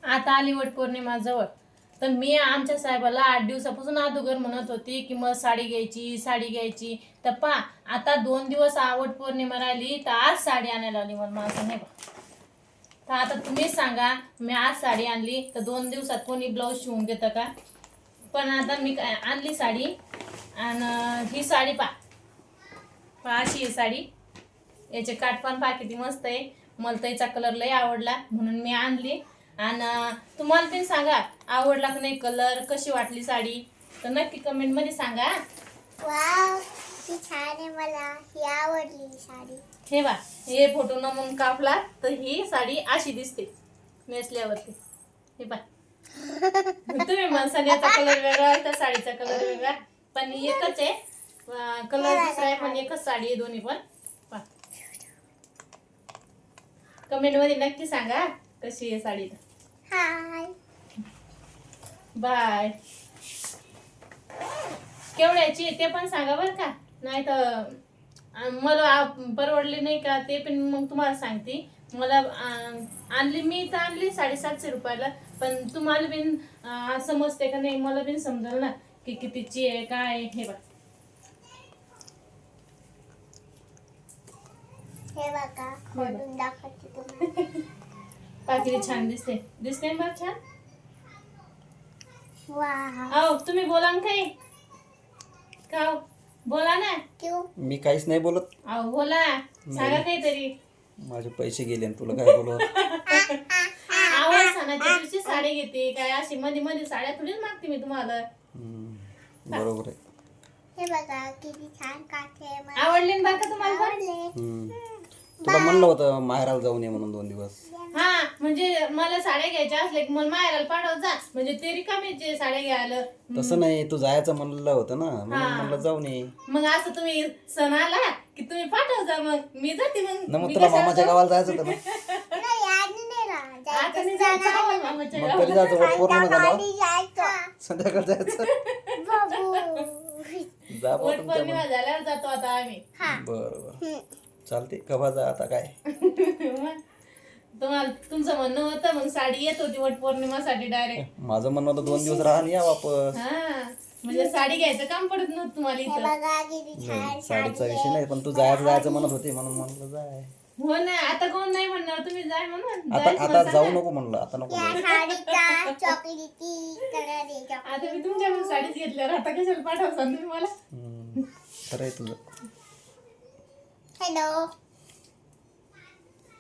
आता आली वटपौर्णिमा जवळ, तर मी आमच्या साहेबाला 8 दिवसापासून अगोदर म्हणत होती की मग साडी घ्यायची साडी घ्यायची. तर पहा आता 2 दिवस वटपौर्णिमा राहिली तर आज साडी आणायला आली मला असं नाही बा. तर आता तुम्हीच सांगा, मी आज साडी आणली तर 2 दिवसात कोणी ब्लाऊज शिवून देतं का? पण आता मी आणली साडी आणि ही साडी पहा अशी आहे साडी. याचे काठपण पहा किती मस्त आहे. मला त्याचा कलर लय आवडला म्हणून मी आणली. आणि तुम्हाला पण सांगा आवडला की नाही कलर, कशी वाटली साडी तर नक्की कमेंट मध्ये सांगा. वाव ती छान आहे, मला ही आवडली साडी. हे बा हे फोटो नमून कापला तर ही साडी अशी दिसते नेसल्यावरती. हे बा तुम्ही म्हणसाल याचा कलर वेगळा त्या साडीचा कलर वेगळा, पण एकच आहे कलर दुसरा आहे पण एकच साडी आहे दोन्ही पण. कमेंट मध्ये नक्की सांगा कशी आहे साडी. Hi bye. केवढ्याची ते पण सांगा बरं का, नाही तर मला परवडली नाही का ते पण मग तुम्हाला सांगते. मला आणली मी तर आणली 750 रुपयाला, पण तुम्हाला बिन समजते का नाही मला बिन समजेल ना की कितीची आहे काय आहे. हे बघ हे बघा खोलून दाखवते तुम्हाला. किती छान दिसते दिसते ना छान. वाव अहो तुम्ही बोला ना काही का बोला ना. क्यों मी काहीच नाही बोलत. अहो बोला सांगा काहीतरी. माझे पैसे गेले आणि तुला काय बोलत. आवाज सणाच्या दिवशी साडी घेते काय अशी मध्ये मध्ये साड्या थोडीच मागते मी तुम्हाला. बरोबर आहे. हे बघा किती छान काठी आहे. मला आवडले ना बरं का तुम्हाला पण? आवडले. तुला म्हणलं होतं माहेराला जाऊन ये म्हणून 2 दिवस. हा म्हणजे मला साड्या घ्यायच्या असल्या की मला माहेराला पाठवत जा, म्हणजे ते रिकामीचे साड्या घ्यायला. तसं नाही, तू जायचं म्हणलं होतं ना म्हणून म्हणलं जाऊन ये. मग असं तुम्ही सण आला की तुम्ही पाठव जा, मग मी जाते. ना मग मग तुला मामाच्या गावाला जायचं होतं ना. नाही आज नाही ना, आता जायचं नाही जायचं आवड मामाच्या मग गावाला. कधी जायचं वटपौर्णिमा झाल्यावर गाडी जायचं. संध्याकाळी जायचं. बाबू जा बा तुमच्या वटपौर्णिमा झाल्यावर जातो आता आम्ही. हा बरोबर चालते. कवा जा आता काय. मग तुम्हाला तुमचं म्हणणं होतं मग साडी येत होती वटपौर्णिमासाठी डायरेक्ट. माझं म्हणणं होतं 2 दिवस राहा आणि या वापस. हा म्हणजे साडी घ्यायचं काम पडत नव्हतं तुम्हाला हे इथं. बघा किती छान नाही साडीचा विषय नाही, पण तू जायचं म्हणत होती म्हणून म्हणलं जाय. हो ना, आता कोण नाही म्हणणार तुम्ही जाय म्हणून. आता जायचं आता म्हणता जाऊ ना. नको म्हणलं, आता नको या म्हणलं. साडीचा चॉकलेटी कलर आहे. आता मी तुमच्याकडून साडीच घेतल्यावर आता कशाला पाठवसान तुम्ही मला. खरं आहे तुझं. हॅलो